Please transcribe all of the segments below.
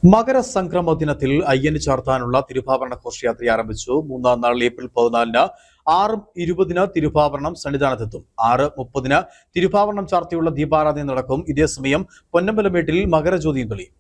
മകരസംക്രമ ദിനത്തിൽ അയ്യന് ചാർത്താനുള്ള തിരുവാഭരണ ഘോഷയാത്ര ആരംഭിച്ചു. മൂന്നാം നാൾ ഏപ്രിൽ 14-ന് 6:20 തിരുവാഭരണം സന്നിധാനത്തെത്തും. 6:30 തിരുവാഭരണം ചാർത്തിയുള്ള ദീപാരാധന നടക്കും. ഇതേസമയം പൊന്നമ്പലമേട്ടിൽ മകരജ്യോതിയും തെളിയും.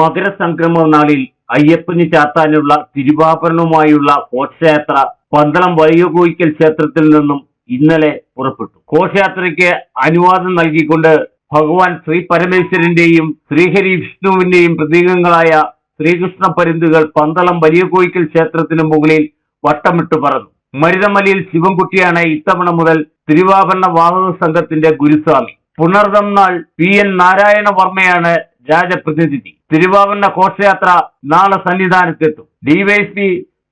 മകരസംക്രമ നാളിൽ അയ്യപ്പന് ചാർത്താനുള്ള തിരുവാഭരണവുമായുള്ള ഘോഷയാത്ര പന്തളം വലിയ കോയിക്കൽ ക്ഷേത്രത്തിൽ നിന്നും ഇന്നലെ പുറപ്പെട്ടു. ഘോഷയാത്രയ്ക്ക് അനുവാദം നൽകിക്കൊണ്ട് ഭഗവാൻ ശ്രീ പരമേശ്വരന്റെയും ശ്രീഹരി വിഷ്ണുവിന്റെയും പ്രതീകങ്ങളായ ശ്രീകൃഷ്ണ പരുന്തുകൾ പന്തളം വലിയ കോയിക്കൽ ക്ഷേത്രത്തിന് മുകളിൽ വട്ടമിട്ട് പറന്നു. മരുതമലയിൽ ശിവൻകുട്ടിയാണ് ഇത്തവണ മുതൽ തിരുവാഭരണ വാഹക സംഘത്തിന്റെ ഗുരുസ്വാമി. പുണർദം നാൾ PN നാരായണവർമ്മയാണ് രാജപ്രതിനിധി. തിരുവാഭരണ ഘോഷയാത്ര നാളെ സന്നിധാനത്തെത്തും. DYSP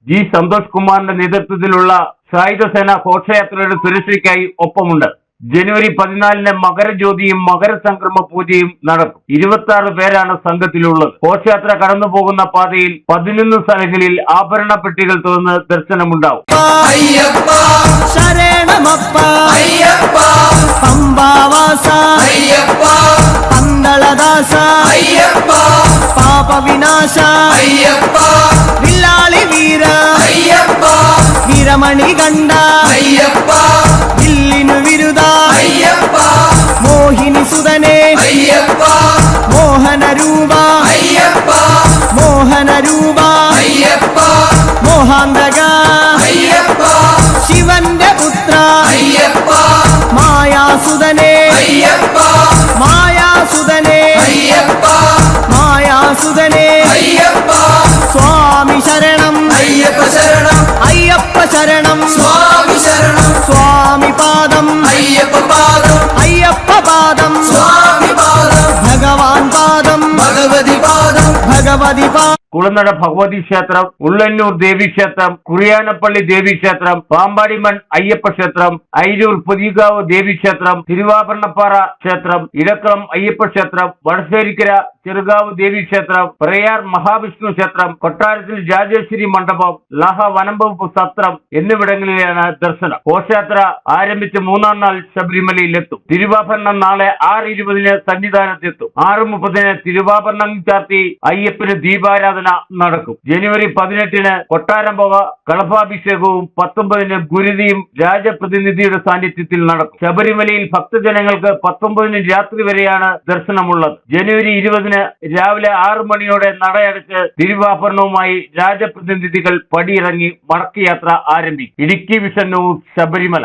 G സന്തോഷ് കുമാറിന്റെ നേതൃത്വത്തിലുള്ള സായുധസേന ഘോഷയാത്രയുടെ സുരക്ഷയ്ക്കായി ഒപ്പമുണ്ട്. ജനുവരി 14-ന് മകരജ്യോതിയും മകരസംക്രമ പൂജയും നടക്കും. 26 പേരാണ് സംഘത്തിലുള്ളത്. ഘോഷയാത്ര കടന്നു പോകുന്ന പാതയിൽ 11 സ്ഥലങ്ങളിൽ ആഭരണ പെട്ടികൾ തുറന്ന് ദർശനമുണ്ടാവും. വീരമണികണ്ഠ ഇല്ലിനു വിരുദ മോഹിനി സുതനേ മോഹന രൂപ മോഹാന്തക ശിവന്റെ പുത്ര മായാസുതനേ സ്വാമി ശരണം അയ്യപ്പ ശരണം സ്വാമി പാദം അയ്യപ്പ പാദം ഭഗവാൻ പാദം ഭഗവതി പാദം കുളനട ഭഗവതി ക്ഷേത്രം, ഉള്ളന്നൂർ ദേവീക്ഷേത്രം, കുറിയാനപ്പള്ളി ദേവീക്ഷേത്രം, പാമ്പാടിമൺ അയ്യപ്പ ക്ഷേത്രം, അയിരൂർ പുതിയകാവ് ദേവീക്ഷേത്രം, തിരുവാഭരണപ്പാറ ക്ഷേത്രം, ഇടക്കളം അയ്യപ്പ ക്ഷേത്രം, വടശ്ശേരിക്കര ചെറുകാവ് ദേവീക്ഷേത്രം, പ്രയാർ മഹാവിഷ്ണു ക്ഷേത്രം, കൊട്ടാരത്തിൽ രാജേശ്വരി മണ്ഡപം, ലാഹ വനംവകുപ്പ് സത്രം എന്നിവിടങ്ങളിലാണ് ദർശനം. ഘോഷയാത്ര ആരംഭിച്ച് മൂന്നാം നാൾ ശബരിമലയിലെത്തും. തിരുവാഭരണം നാളെ 6:20 സന്നിധാനത്തെത്തും. 6:30 തിരുവാഭരണം ചാർത്തി അയ്യപ്പന് ദീപാരാധന നടക്കും. ജനുവരി 18-ന് കൊട്ടാരംപോക കളഭാഭിഷേകവും 19-ന് ഗുരുതിയും രാജപ്രതിനിധിയുടെ സാന്നിധ്യത്തിൽ നടക്കും. ശബരിമലയിൽ ഭക്തജനങ്ങൾക്ക് 19-ന് രാത്രി വരെയാണ് ദർശനമുള്ളത്. ജനുവരി 20-ന് രാവിലെ 6 മണിയോടെ നടയടച്ച് തിരുവാഭരണവുമായി രാജപ്രതിനിധികൾ പടിയിറങ്ങി മടക്കയാത്ര ആരംഭിക്കും. Idukki vision news, Sabarimala.